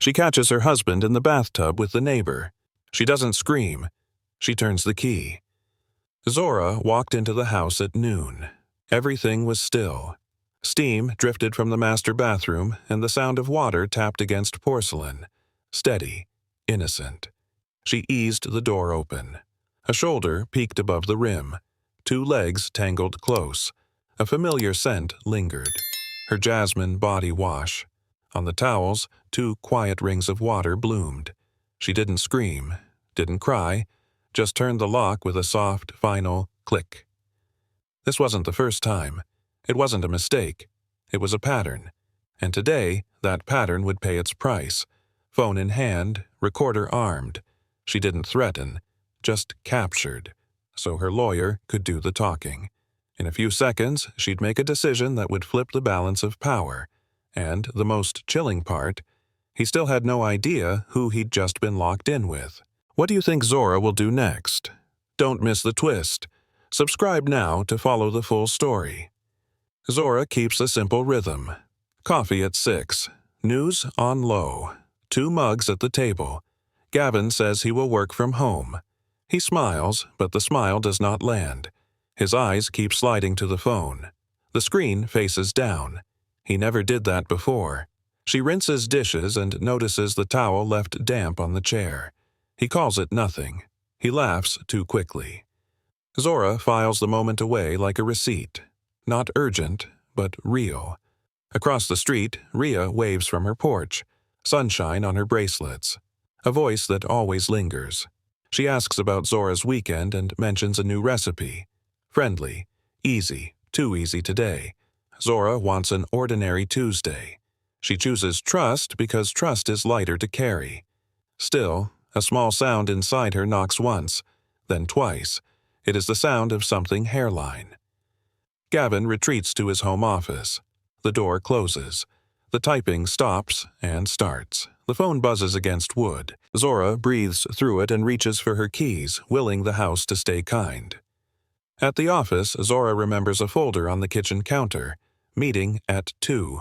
She catches her husband in the bathtub with the neighbor. She doesn't scream. She turns the key. Zora walked into the house at noon. Everything was still. Steam drifted from the master bathroom, and the sound of water tapped against porcelain. Steady, innocent. She eased the door open. A shoulder peeked above the rim. 2 legs tangled close. A familiar scent lingered. Her jasmine body wash. On the towels, 2 quiet rings of water bloomed. She didn't scream, didn't cry, just turned the lock with a soft, final click. This wasn't the first time. It wasn't a mistake. It was a pattern. And today, that pattern would pay its price. Phone in hand, recorder armed. She didn't threaten, just captured, so her lawyer could do the talking. In a few seconds, she'd make a decision that would flip the balance of power. And, the most chilling part, he still had no idea who he'd just been locked in with. What do you think Zora will do next? Don't miss the twist. Subscribe now to follow the full story. Zora keeps a simple rhythm. Coffee at 6. News on low. 2 mugs at the table. Gavin says he will work from home. He smiles, but the smile does not land. His eyes keep sliding to the phone. The screen faces down. He never did that before. She rinses dishes and notices the towel left damp on the chair. He calls it nothing. He laughs too quickly. Zora files the moment away like a receipt. Not urgent, but real. Across the street, Rhea waves from her porch. Sunshine on her bracelets. A voice that always lingers. She asks about Zora's weekend and mentions a new recipe. Friendly. Easy. Too easy today. Zora wants an ordinary Tuesday. She chooses trust because trust is lighter to carry. Still, a small sound inside her knocks once, then twice. It is the sound of something hairline. Gavin retreats to his home office. The door closes. The typing stops and starts. The phone buzzes against wood. Zora breathes through it and reaches for her keys, willing the house to stay kind. At the office, Zora remembers a folder on the kitchen counter. Meeting at 2.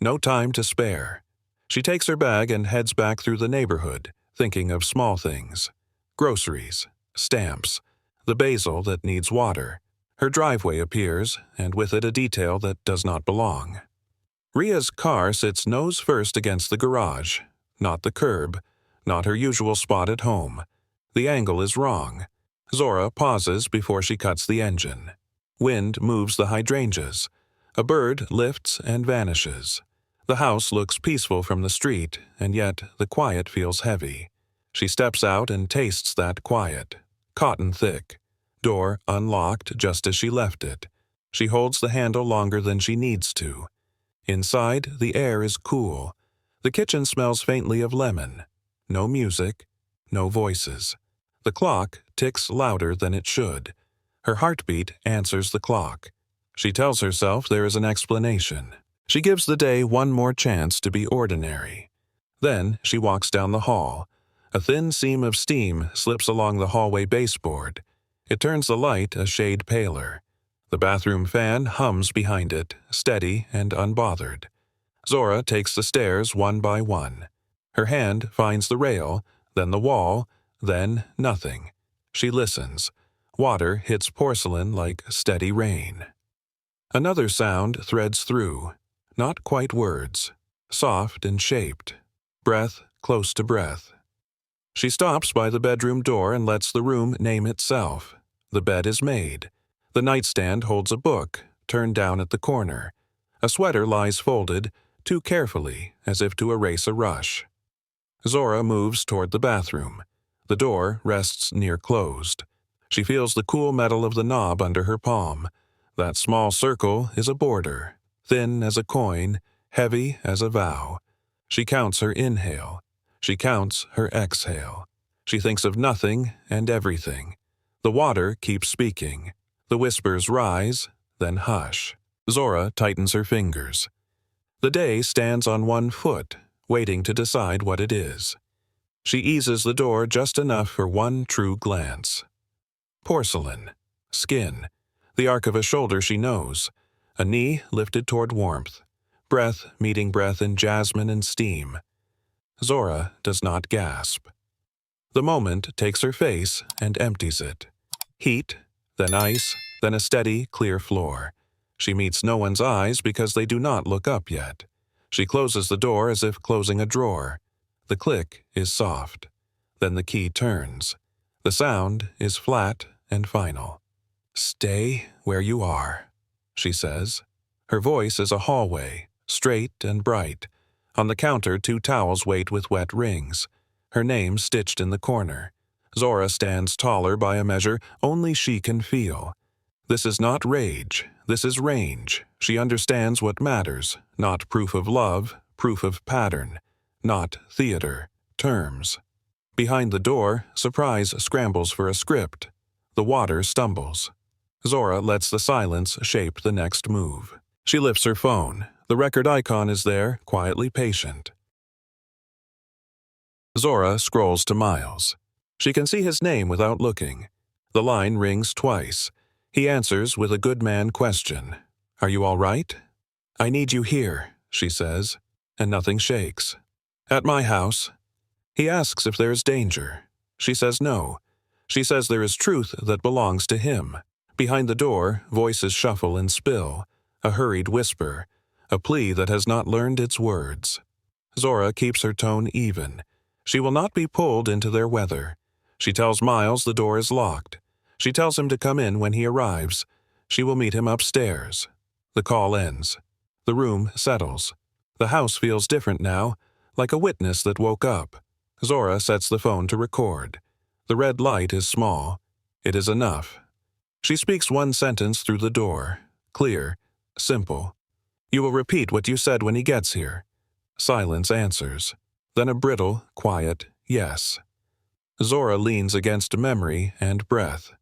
No time to spare. She takes her bag and heads back through the neighborhood, thinking of small things. Groceries. Stamps. The basil that needs water. Her driveway appears, and with it a detail that does not belong. Rhea's car sits nose first against the garage. Not the curb. Not her usual spot at home. The angle is wrong. Zora pauses before she cuts the engine. Wind moves the hydrangeas. A bird lifts and vanishes. The house looks peaceful from the street, and yet the quiet feels heavy. She steps out and tastes that quiet. Cotton thick. Door unlocked just as she left it. She holds the handle longer than she needs to. Inside, the air is cool. The kitchen smells faintly of lemon. No music. No voices. The clock ticks louder than it should. Her heartbeat answers the clock. She tells herself there is an explanation. She gives the day one more chance to be ordinary. Then she walks down the hall. A thin seam of steam slips along the hallway baseboard. It turns the light a shade paler. The bathroom fan hums behind it, steady and unbothered. Zora takes the stairs one by one. Her hand finds the rail, then the wall, then nothing. She listens. Water hits porcelain like steady rain. Another sound threads through. Not quite words. Soft and shaped. Breath close to breath. She stops by the bedroom door and lets the room name itself. The bed is made. The nightstand holds a book, turned down at the corner. A sweater lies folded, too carefully, as if to erase a rush. Zora moves toward the bathroom. The door rests near closed. She feels the cool metal of the knob under her palm. That small circle is a border, thin as a coin, heavy as a vow. She counts her inhale. She counts her exhale. She thinks of nothing and everything. The water keeps speaking. The whispers rise, then hush. Zora tightens her fingers. The day stands on one foot, waiting to decide what it is. She eases the door just enough for one true glance. Porcelain. Skin. The arc of a shoulder she knows. A knee lifted toward warmth. Breath meeting breath in jasmine and steam. Zora does not gasp. The moment takes her face and empties it. Heat, then ice, then a steady, clear floor. She meets no one's eyes because they do not look up yet. She closes the door as if closing a drawer. The click is soft. Then the key turns. The sound is flat and final. "Stay where you are," she says. Her voice is a hallway, straight and bright. On the counter, 2 towels wait with wet rings. Her name stitched in the corner. Zora stands taller by a measure only she can feel. This is not rage, this is range. She understands what matters, not proof of love, proof of pattern, not theater, terms. Behind the door, surprise scrambles for a script. The water stumbles. Zora lets the silence shape the next move. She lifts her phone. The record icon is there, quietly patient. Zora scrolls to Miles. She can see his name without looking. The line rings twice. He answers with a good man question. "Are you all right?" "I need you here," she says, and nothing shakes. "At my house." He asks if there is danger. She says no. She says there is truth that belongs to him. Behind the door, voices shuffle and spill. A hurried whisper. A plea that has not learned its words. Zora keeps her tone even. She will not be pulled into their weather. She tells Miles the door is locked. She tells him to come in when he arrives. She will meet him upstairs. The call ends. The room settles. The house feels different now, like a witness that woke up. Zora sets the phone to record. The red light is small. It is enough. She speaks one sentence through the door. Clear, simple. "You will repeat what you said when he gets here." Silence answers. Then a brittle, quiet yes. Zora leans against memory and breath.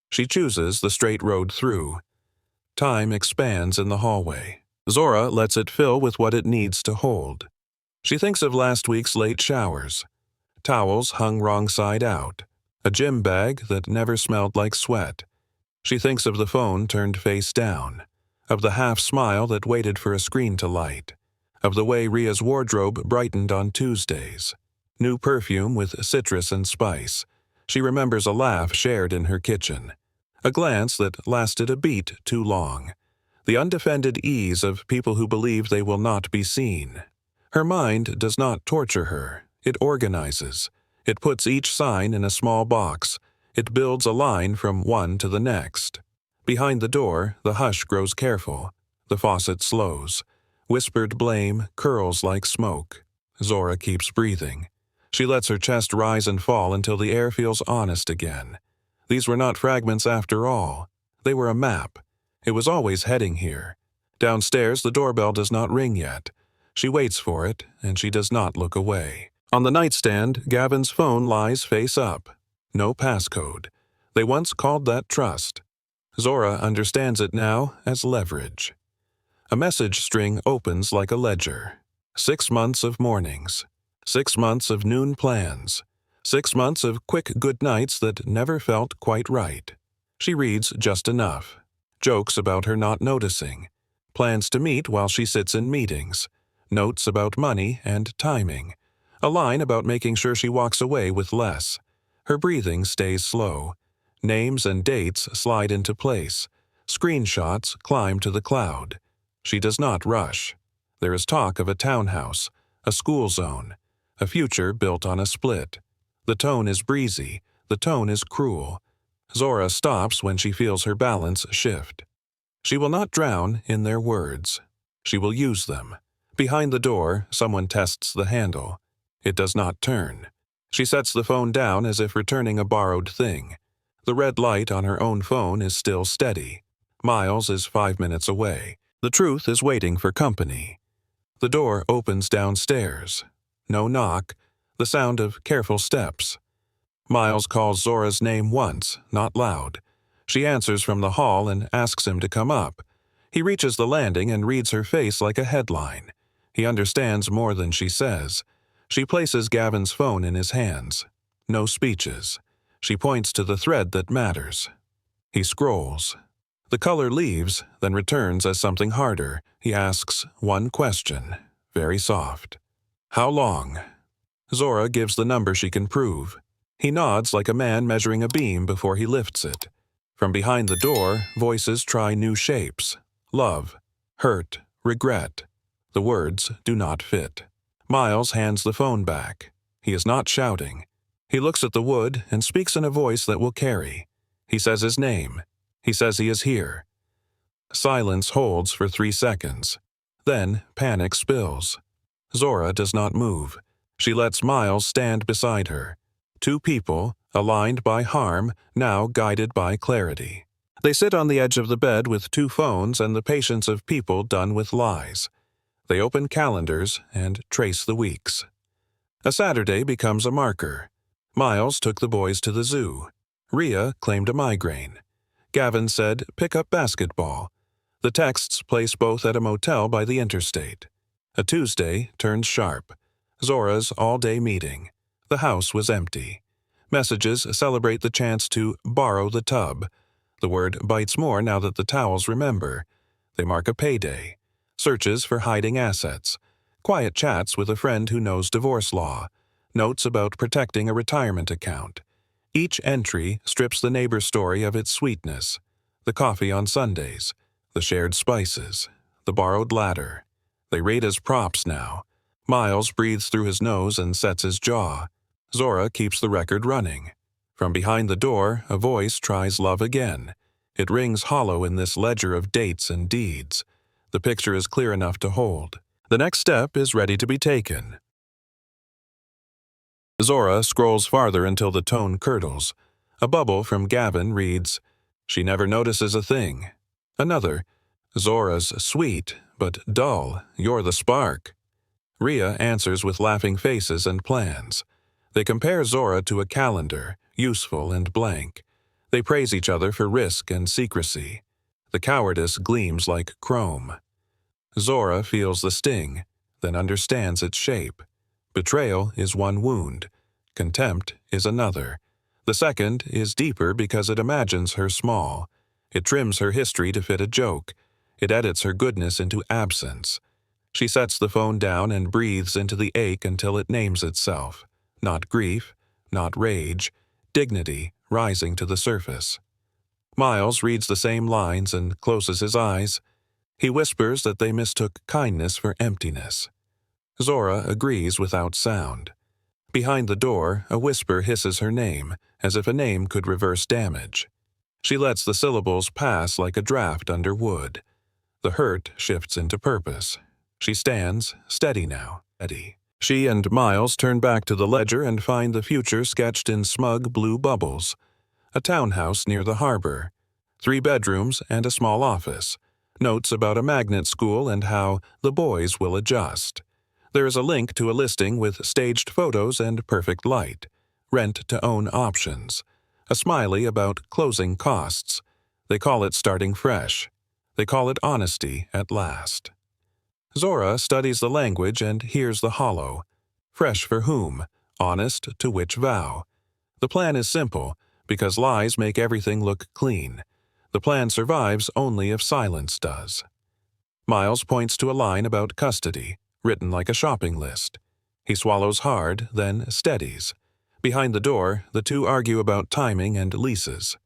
She chooses the straight road through. Time expands in the hallway. Zora lets it fill with what it needs to hold. She thinks of last week's late showers. Towels hung wrong side out. A gym bag that never smelled like sweat. She thinks of the phone turned face down. Of the half smile that waited for a screen to light. Of the way Ria's wardrobe brightened on Tuesdays. New perfume with citrus and spice. She remembers a laugh shared in her kitchen. A glance that lasted a beat too long. The undefended ease of people who believe they will not be seen. Her mind does not torture her. It organizes. It puts each sign in a small box. It builds a line from one to the next. Behind the door, the hush grows careful. The faucet slows. Whispered blame curls like smoke. Zora keeps breathing. She lets her chest rise and fall until the air feels honest again. These were not fragments after all. They were a map. It was always heading here. Downstairs, the doorbell does not ring yet. She waits for it, and she does not look away. On the nightstand, Gavin's phone lies face up. No passcode. They once called that trust. Zora understands it now as leverage. A message string opens like a ledger. 6 months of mornings. 6 months of noon plans. 6 months of quick good nights that never felt quite right. She reads just enough. Jokes about her not noticing. Plans to meet while she sits in meetings. Notes about money and timing. A line about making sure she walks away with less. Her breathing stays slow. Names and dates slide into place. Screenshots climb to the cloud. She does not rush. There is talk of a townhouse, a school zone, a future built on a split. The tone is breezy. The tone is cruel. Zora stops when she feels her balance shift. She will not drown in their words. She will use them. Behind the door, someone tests the handle. It does not turn. She sets the phone down as if returning a borrowed thing. The red light on her own phone is still steady. Miles is 5 minutes away. The truth is waiting for company. The door opens downstairs. No knock. The sound of careful steps. Miles calls Zora's name once, not loud. She answers from the hall and asks him to come up. He reaches the landing and reads her face like a headline. He understands more than she says. She places Gavin's phone in his hands. No speeches. She points to the thread that matters. He scrolls. The color leaves, then returns as something harder. He asks one question, very soft. "How long?" Zora gives the number she can prove. He nods like a man measuring a beam before he lifts it. From behind the door, voices try new shapes. Love, hurt, regret. The words do not fit. Miles hands the phone back. He is not shouting. He looks at the wood and speaks in a voice that will carry. He says his name. He says he is here. Silence holds for 3 seconds. Then panic spills. Zora does not move. She lets Miles stand beside her. 2 people, aligned by harm, now guided by clarity. They sit on the edge of the bed with 2 phones and the patience of people done with lies. They open calendars and trace the weeks. A Saturday becomes a marker. Miles took the boys to the zoo. Rhea claimed a migraine. Gavin said, "Pick up basketball." The texts place both at a motel by the interstate. A Tuesday turns sharp. Zora's all-day meeting. The house was empty. Messages celebrate the chance to borrow the tub. The word bites more now that the towels remember. They mark a payday. Searches for hiding assets. Quiet chats with a friend who knows divorce law. Notes about protecting a retirement account. Each entry strips the neighbor's story of its sweetness. The coffee on Sundays. The shared spices. The borrowed ladder. They rate as props now. Miles breathes through his nose and sets his jaw. Zora keeps the record running. From behind the door, a voice tries love again. It rings hollow in this ledger of dates and deeds. The picture is clear enough to hold. The next step is ready to be taken. Zora scrolls farther until the tone curdles. A bubble from Gavin reads, "She never notices a thing." Another, "Zora's sweet, but dull. You're the spark." Rhea answers with laughing faces and plans. They compare Zora to a calendar, useful and blank. They praise each other for risk and secrecy. The cowardice gleams like chrome. Zora feels the sting, then understands its shape. Betrayal is one wound. Contempt is another. The second is deeper because it imagines her small. It trims her history to fit a joke. It edits her goodness into absence. She sets the phone down and breathes into the ache until it names itself. Not grief, not rage, dignity rising to the surface. Miles reads the same lines and closes his eyes. He whispers that they mistook kindness for emptiness. Zora agrees without sound. Behind the door, a whisper hisses her name, as if a name could reverse damage. She lets the syllables pass like a draft under wood. The hurt shifts into purpose. She stands, steady now, steady. She and Miles turn back to the ledger and find the future sketched in smug blue bubbles. A townhouse near the harbor. 3 bedrooms and a small office. Notes about a magnet school and how the boys will adjust. There is a link to a listing with staged photos and perfect light. Rent-to-own options. A smiley about closing costs. They call it starting fresh. They call it honesty at last. Zora studies the language and hears the hollow. Fresh for whom? Honest to which vow? The plan is simple, because lies make everything look clean. The plan survives only if silence does. Miles points to a line about custody, written like a shopping list. He swallows hard, then steadies. Behind the door, the 2 argue about timing and leases.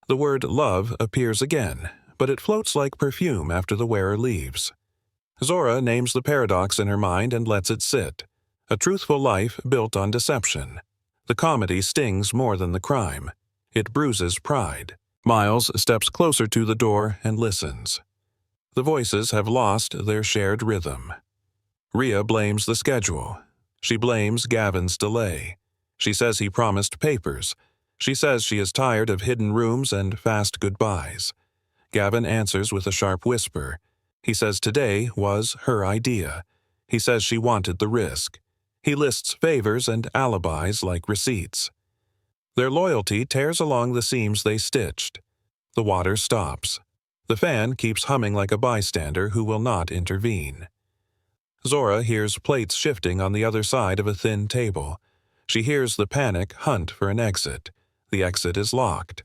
The word love appears again, but it floats like perfume after the wearer leaves. Zora names the paradox in her mind and lets it sit. A truthful life built on deception. The comedy stings more than the crime. It bruises pride. Miles steps closer to the door and listens. The voices have lost their shared rhythm. Rhea blames the schedule. She blames Gavin's delay. She says he promised papers. She says she is tired of hidden rooms and fast goodbyes. Gavin answers with a sharp whisper. He says today was her idea. He says she wanted the risk. He lists favors and alibis like receipts. Their loyalty tears along the seams they stitched. The water stops. The fan keeps humming like a bystander who will not intervene. Zora hears plates shifting on the other side of a thin table. She hears the panic hunt for an exit. The exit is locked.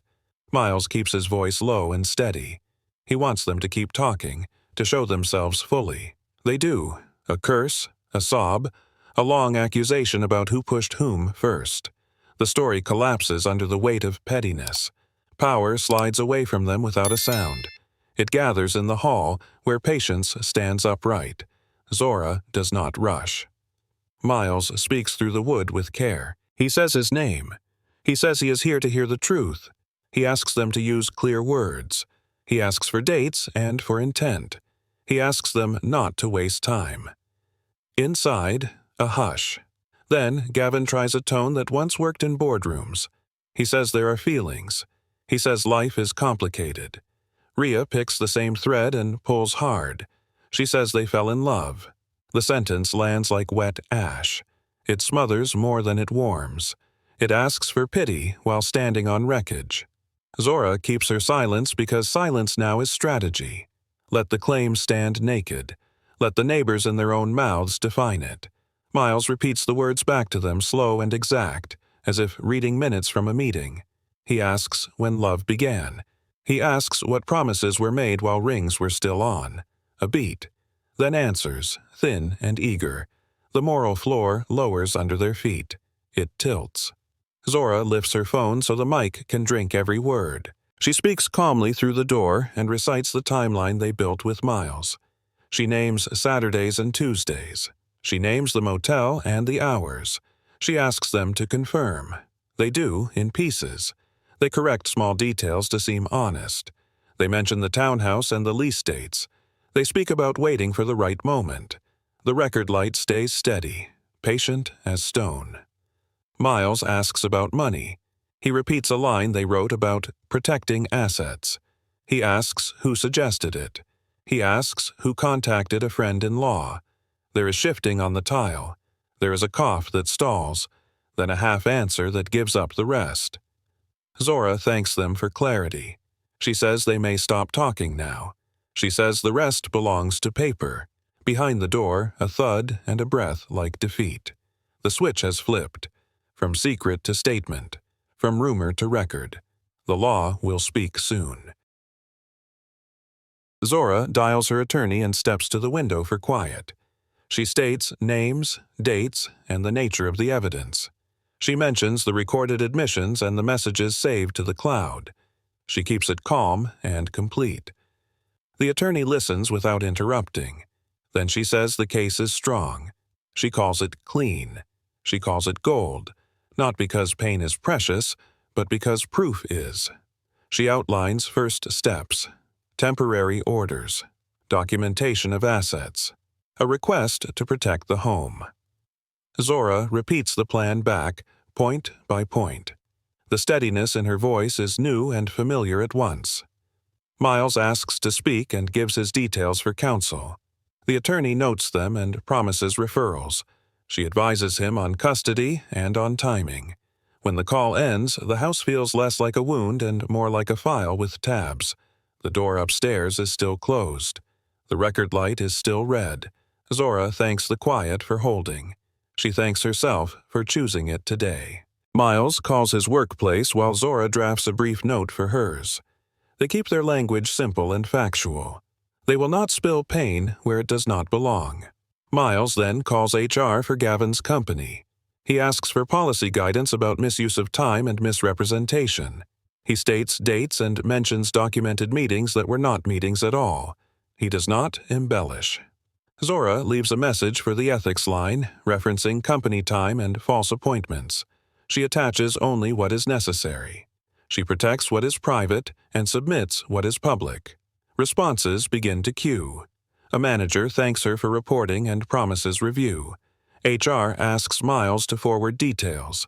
Miles keeps his voice low and steady. He wants them to keep talking, to show themselves fully. They do. A curse, a sob, A long accusation about who pushed whom first. The story collapses under the weight of pettiness. Power slides away from them without a sound. It gathers in the hall, where patience stands upright. Zora does not rush. Miles speaks through the wood with care. He says his name. He says he is here to hear the truth. He asks them to use clear words. He asks for dates and for intent. He asks them not to waste time. Inside, a hush. Then Gavin tries a tone that once worked in boardrooms. He says there are feelings. He says life is complicated. Rhea picks the same thread and pulls hard. She says they fell in love. The sentence lands like wet ash. It smothers more than it warms. It asks for pity while standing on wreckage. Zora keeps her silence because silence now is strategy. Let the claim stand naked. Let the neighbors in their own mouths define it. Miles repeats the words back to them slow and exact, as if reading minutes from a meeting. He asks when love began. He asks what promises were made while rings were still on. A beat. Then answers, thin and eager. The moral floor lowers under their feet. It tilts. Zora lifts her phone so the mic can drink every word. She speaks calmly through the door and recites the timeline they built with Miles. She names Saturdays and Tuesdays. She names the motel and the hours. She asks them to confirm. They do, in pieces. They correct small details to seem honest. They mention the townhouse and the lease dates. They speak about waiting for the right moment. The record light stays steady, patient as stone. Miles asks about money. He repeats a line they wrote about protecting assets. He asks who suggested it. He asks who contacted a friend-in-law. There is shifting on the tile. There is a cough that stalls, then a half-answer that gives up the rest. Zora thanks them for clarity. She says they may stop talking now. She says the rest belongs to paper. Behind the door, a thud and a breath like defeat. The switch has flipped. From secret to statement. From rumor to record. The law will speak soon. Zora dials her attorney and steps to the window for quiet. She states names, dates, and the nature of the evidence. She mentions the recorded admissions and the messages saved to the cloud. She keeps it calm and complete. The attorney listens without interrupting. Then she says the case is strong. She calls it clean. She calls it gold, not because pain is precious, but because proof is. She outlines first steps, temporary orders, documentation of assets, a request to protect the home. Zora repeats the plan back, point by point. The steadiness in her voice is new and familiar at once. Miles asks to speak and gives his details for counsel. The attorney notes them and promises referrals. She advises him on custody and on timing. When the call ends, the house feels less like a wound and more like a file with tabs. The door upstairs is still closed. The record light is still red. Zora thanks the quiet for holding. She thanks herself for choosing it today. Miles calls his workplace while Zora drafts a brief note for hers. They keep their language simple and factual. They will not spill pain where it does not belong. Miles then calls HR for Gavin's company. He asks for policy guidance about misuse of time and misrepresentation. He states dates and mentions documented meetings that were not meetings at all. He does not embellish. Zora leaves a message for the ethics line, referencing company time and false appointments. She attaches only what is necessary. She protects what is private and submits what is public. Responses begin to queue. A manager thanks her for reporting and promises review. HR asks Miles to forward details.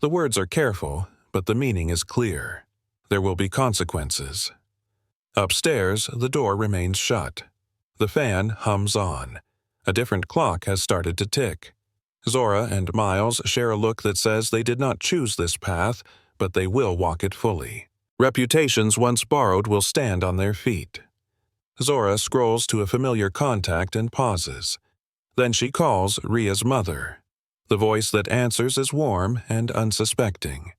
The words are careful, but the meaning is clear. There will be consequences. Upstairs, the door remains shut. The fan hums on. A different clock has started to tick. Zora and Miles share a look that says they did not choose this path, but they will walk it fully. Reputations once borrowed will stand on their feet. Zora scrolls to a familiar contact and pauses. Then she calls Rhea's mother. The voice that answers is warm and unsuspecting.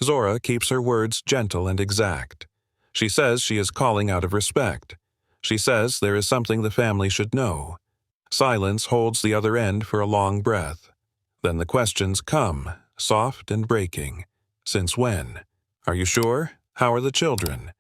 Zora keeps her words gentle and exact. She says she is calling out of respect. She says there is something the family should know. Silence holds the other end for a long breath. Then the questions come, soft and breaking. Since when? Are you sure? How are the children?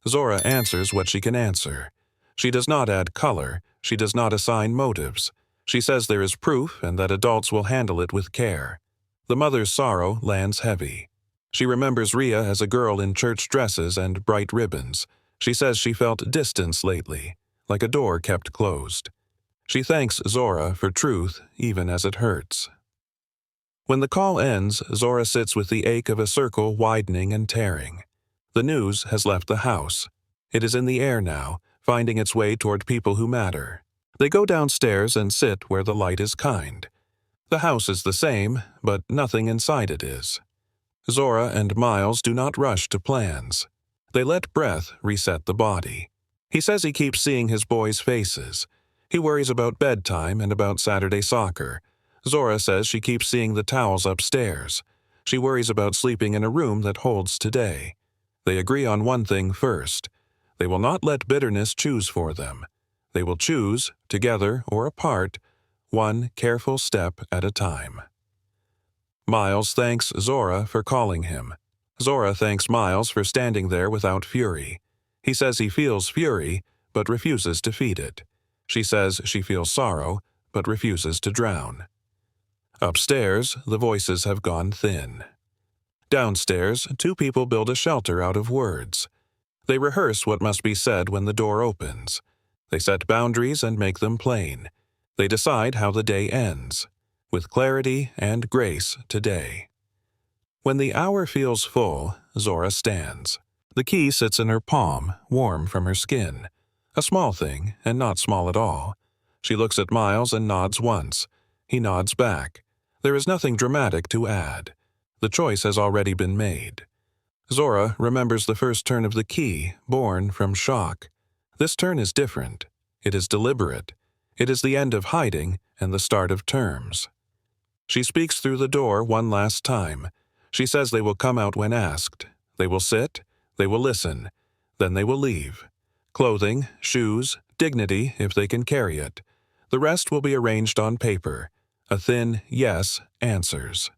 Zora answers what she can answer. She does not add color. She does not assign motives. She says there is proof and that adults will handle it with care. The mother's sorrow lands heavy. She remembers Rhea as a girl in church dresses and bright ribbons. She says she felt distance lately, like a door kept closed. She thanks Zora for truth, even as it hurts. When the call ends, Zora sits with the ache of a circle widening and tearing. The news has left the house. It is in the air now, finding its way toward people who matter. They go downstairs and sit where the light is kind. The house is the same, but nothing inside it is. Zora and Miles do not rush to plans. They let breath reset the body. He says he keeps seeing his boys' faces. He worries about bedtime and about Saturday soccer. Zora says she keeps seeing the towels upstairs. She worries about sleeping in a room that holds today. They agree on one thing first. They will not let bitterness choose for them. They will choose, together or apart, one careful step at a time. Miles thanks Zora for calling him. Zora thanks Miles for standing there without fury. He says he feels fury, but refuses to feed it. She says she feels sorrow, but refuses to drown. Upstairs, the voices have gone thin. Downstairs, two people build a shelter out of words. They rehearse what must be said when the door opens. They set boundaries and make them plain. They decide how the day ends, with clarity and grace today. When the hour feels full, Zora stands. The key sits in her palm, warm from her skin. A small thing, and not small at all. She looks at Miles and nods once. He nods back. There is nothing dramatic to add. The choice has already been made. Zora remembers the first turn of the key, born from shock. This turn is different. It is deliberate. It is the end of hiding and the start of terms. She speaks through the door one last time. She says they will come out when asked. They will sit. They will listen. Then they will leave. Clothing, shoes, dignity if they can carry it. The rest will be arranged on paper. A thin yes answers.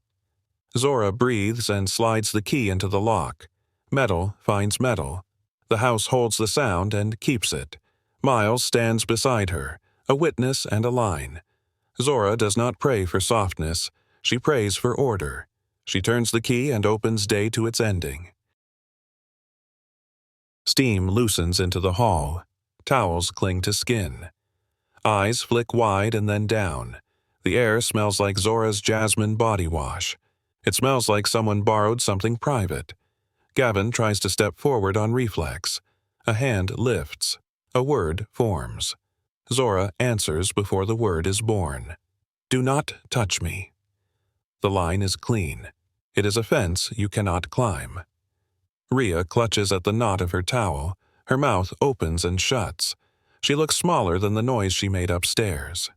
Zora breathes and slides the key into the lock. Metal finds metal. The house holds the sound and keeps it. Miles stands beside her, a witness and a line. Zora does not pray for softness. She prays for order. She turns the key and opens day to its ending. Steam loosens into the hall. Towels cling to skin. Eyes flick wide and then down. The air smells like Zora's jasmine body wash. It smells like someone borrowed something private. Gavin tries to step forward on reflex. A hand lifts. A word forms. Zora answers before the word is born. Do not touch me. The line is clean. It is a fence you cannot climb. Rhea clutches at the knot of her towel. Her mouth opens and shuts. She looks smaller than the noise she made upstairs.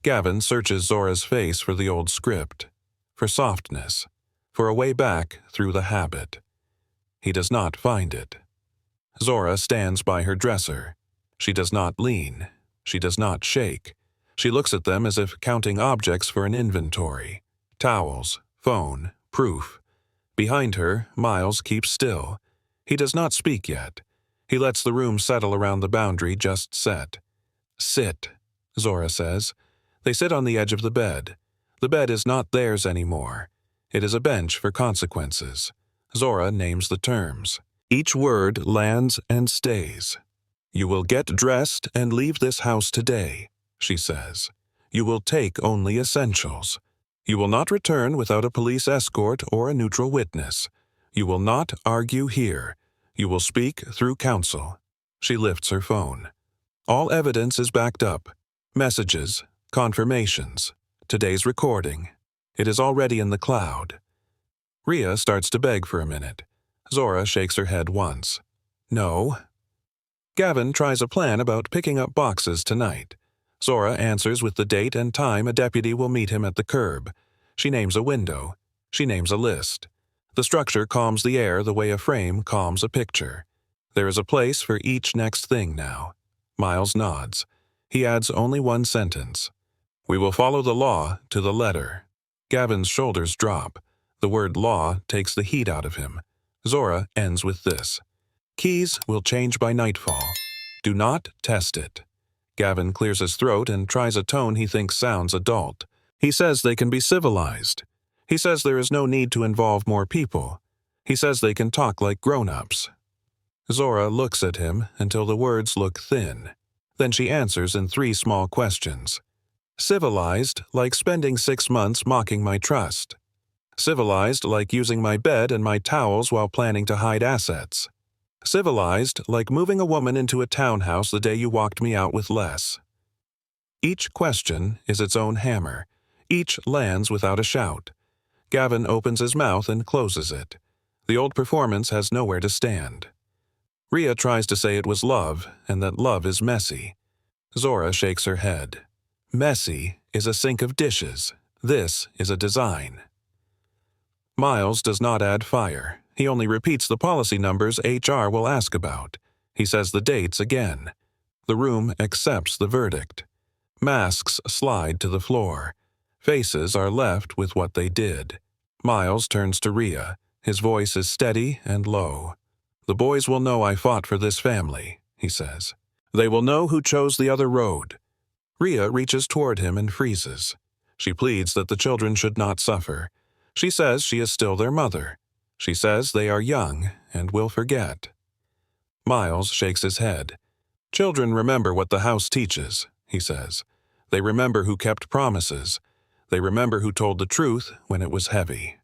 Gavin searches Zora's face for the old script, for softness, for a way back through the habit. He does not find it. Zora stands by her dresser. She does not lean. She does not shake. She looks at them as if counting objects for an inventory. Towels, phone, proof. Behind her, Miles keeps still. He does not speak yet. He lets the room settle around the boundary just set. Sit, Zora says. They sit on the edge of the bed. The bed is not theirs anymore. It is a bench for consequences. Zora names the terms. Each word lands and stays. You will get dressed and leave this house today, she says. You will take only essentials. You will not return without a police escort or a neutral witness. You will not argue here. You will speak through counsel. She lifts her phone. All evidence is backed up. Messages, confirmations, today's recording. It is already in the cloud. Rhea starts to beg for a minute. Zora shakes her head once. No. Gavin tries a plan about picking up boxes tonight. Zora answers with the date and time a deputy will meet him at the curb. She names a window. She names a list. The structure calms the air the way a frame calms a picture. There is a place for each next thing now. Miles nods. He adds only one sentence. We will follow the law to the letter. Gavin's shoulders drop. The word law takes the heat out of him. Zora ends with this. Keys will change by nightfall. Do not test it. Gavin clears his throat and tries a tone he thinks sounds adult. He says they can be civilized. He says there is no need to involve more people. He says they can talk like grown-ups. Zora looks at him until the words look thin. Then she answers in 3 small questions. Civilized, like spending 6 months mocking my trust. Civilized, like using my bed and my towels while planning to hide assets. Civilized, like moving a woman into a townhouse the day you walked me out with Les. Each question is its own hammer. Each lands without a shout. Gavin opens his mouth and closes it. The old performance has nowhere to stand. Rhea tries to say it was love, and that love is messy. Zora shakes her head. Messy is a sink of dishes. This is a design. Miles does not add fire. He only repeats the policy numbers HR will ask about. He says the dates again. The room accepts the verdict. Masks slide to the floor. Faces are left with what they did. Miles turns to Rhea. His voice is steady and low. The boys will know I fought for this family, he says. They will know who chose the other road. Rhea reaches toward him and freezes. She pleads that the children should not suffer. She says she is still their mother. She says they are young and will forget. Miles shakes his head. Children remember what the house teaches, he says. They remember who kept promises. They remember who told the truth when it was heavy.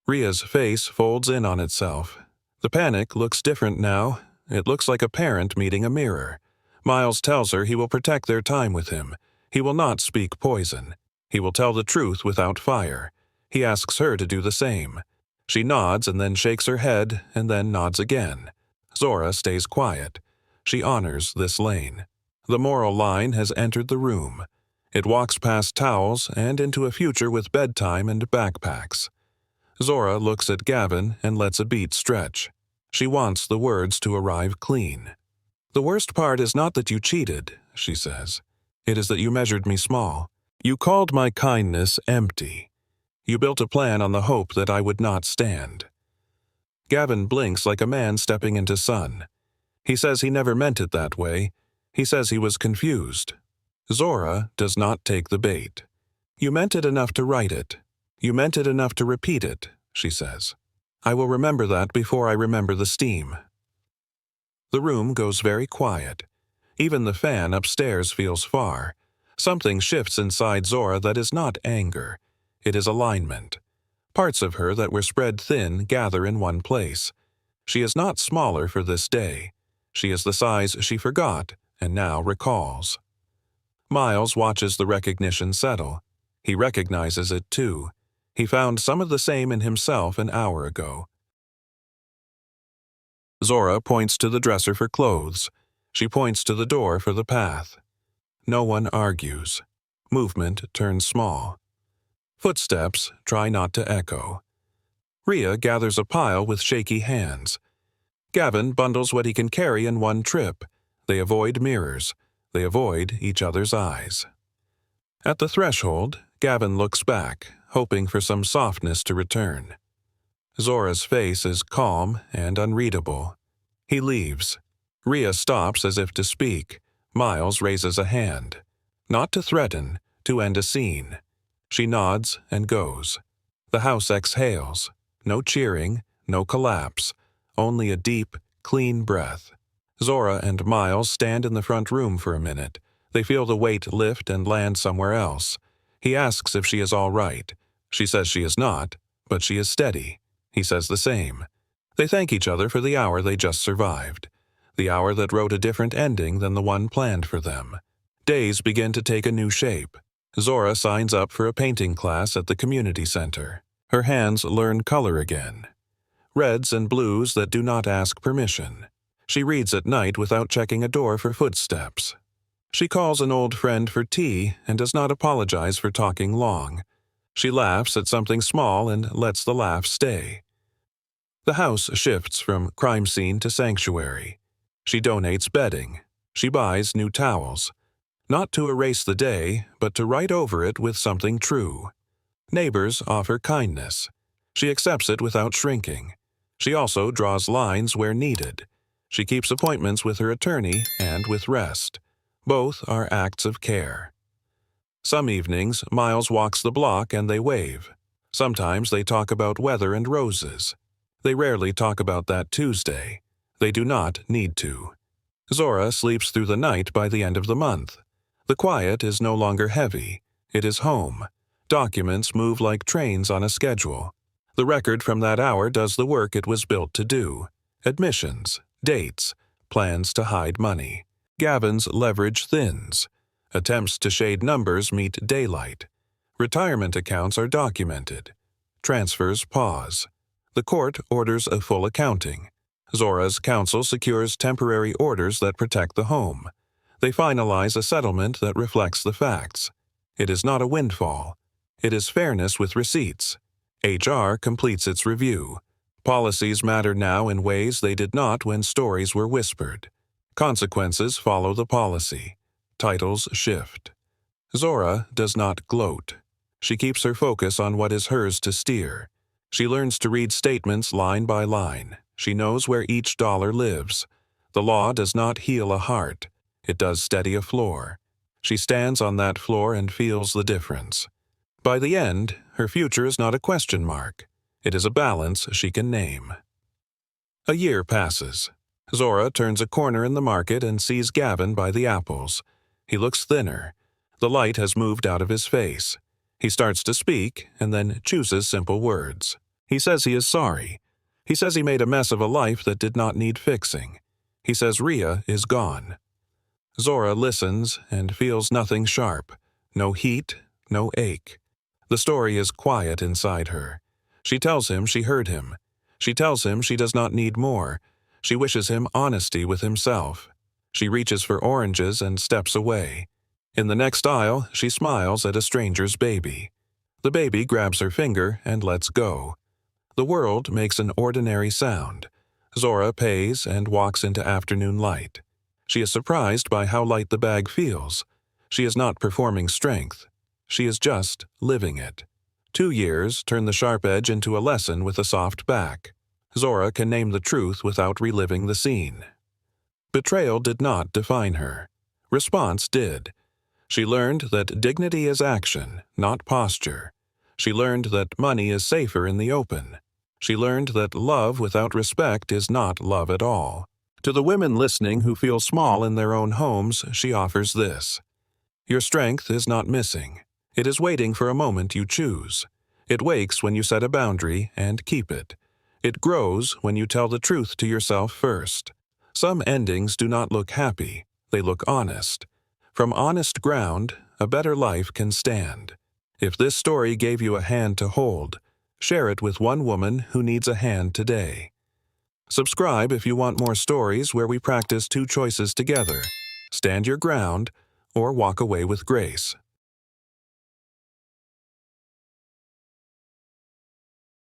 Rhea's face folds in on itself. The panic looks different now. It looks like a parent meeting a mirror. Miles tells her he will protect their time with him. He will not speak poison. He will tell the truth without fire. He asks her to do the same. She nods and then shakes her head and then nods again. Zora stays quiet. She honors this lane. The moral line has entered the room. It walks past towels and into a future with bedtime and backpacks. Zora looks at Gavin and lets a beat stretch. She wants the words to arrive clean. The worst part is not that you cheated, she says. It is that you measured me small. You called my kindness empty. You built a plan on the hope that I would not stand. Gavin blinks like a man stepping into sun. He says he never meant it that way. He says he was confused. Zora does not take the bait. You meant it enough to write it. You meant it enough to repeat it, she says. I will remember that before I remember the steam. The room goes very quiet. Even the fan upstairs feels far. Something shifts inside Zora that is not anger. It is alignment. Parts of her that were spread thin gather in one place. She is not smaller for this day. She is the size she forgot and now recalls. Miles watches the recognition settle. He recognizes it too. He found some of the same in himself an hour ago. Zora points to the dresser for clothes. She points to the door for the path. No one argues. Movement turns small. Footsteps try not to echo. Rhea gathers a pile with shaky hands. Gavin bundles what he can carry in one trip. They avoid mirrors. They avoid each other's eyes. At the threshold, Gavin looks back, hoping for some softness to return. Zora's face is calm and unreadable. He leaves. Rhea stops as if to speak. Miles raises a hand. Not to threaten, to end a scene. She nods and goes. The house exhales. No cheering, no collapse. Only a deep, clean breath. Zora and Miles stand in the front room for a minute. They feel the weight lift and land somewhere else. He asks if she is all right. She says she is not, but she is steady. He says the same. They thank each other for the hour they just survived. The hour that wrote a different ending than the one planned for them. Days begin to take a new shape. Zora signs up for a painting class at the community center. Her hands learn color again. Reds and blues that do not ask permission. She reads at night without checking a door for footsteps. She calls an old friend for tea and does not apologize for talking long. She laughs at something small and lets the laugh stay. The house shifts from crime scene to sanctuary. She donates bedding. She buys new towels. Not to erase the day, but to write over it with something true. Neighbors offer kindness. She accepts it without shrinking. She also draws lines where needed. She keeps appointments with her attorney and with rest. Both are acts of care. Some evenings, Miles walks the block and they wave. Sometimes they talk about weather and roses. They rarely talk about that Tuesday. They do not need to. Zora sleeps through the night by the end of the month. The quiet is no longer heavy. It is home. Documents move like trains on a schedule. The record from that hour does the work it was built to do. Admissions, dates, plans to hide money. Gavin's leverage thins. Attempts to shade numbers meet daylight. Retirement accounts are documented. Transfers pause. The court orders a full accounting. Zora's counsel secures temporary orders that protect the home. They finalize a settlement that reflects the facts. It is not a windfall. It is fairness with receipts. HR completes its review. Policies matter now in ways they did not when stories were whispered. Consequences follow the policy. Titles shift. Zora does not gloat. She keeps her focus on what is hers to steer. She learns to read statements line by line. She knows where each dollar lives. The law does not heal a heart. It does steady a floor. She stands on that floor and feels the difference. By the end, her future is not a question mark. It is a balance she can name. A year passes. Zora turns a corner in the market and sees Gavin by the apples. He looks thinner. The light has moved out of his face. He starts to speak and then chooses simple words. He says he is sorry. He says he made a mess of a life that did not need fixing. He says Rhea is gone. Zora listens and feels nothing sharp. No heat, no ache. The story is quiet inside her. She tells him she heard him. She tells him she does not need more. She wishes him honesty with himself. She reaches for oranges and steps away. In the next aisle, she smiles at a stranger's baby. The baby grabs her finger and lets go. The world makes an ordinary sound. Zora pays and walks into afternoon light. She is surprised by how light the bag feels. She is not performing strength. She is just living it. 2 years turn the sharp edge into a lesson with a soft back. Zora can name the truth without reliving the scene. Betrayal did not define her. Response did. She learned that dignity is action, not posture. She learned that money is safer in the open. She learned that love without respect is not love at all. To the women listening who feel small in their own homes, she offers this. Your strength is not missing. It is waiting for a moment you choose. It wakes when you set a boundary and keep it. It grows when you tell the truth to yourself first. Some endings do not look happy. They look honest. From honest ground, a better life can stand. If this story gave you a hand to hold, share it with one woman who needs a hand today. Subscribe if you want more stories where we practice 2 choices together: stand your ground or walk away with grace.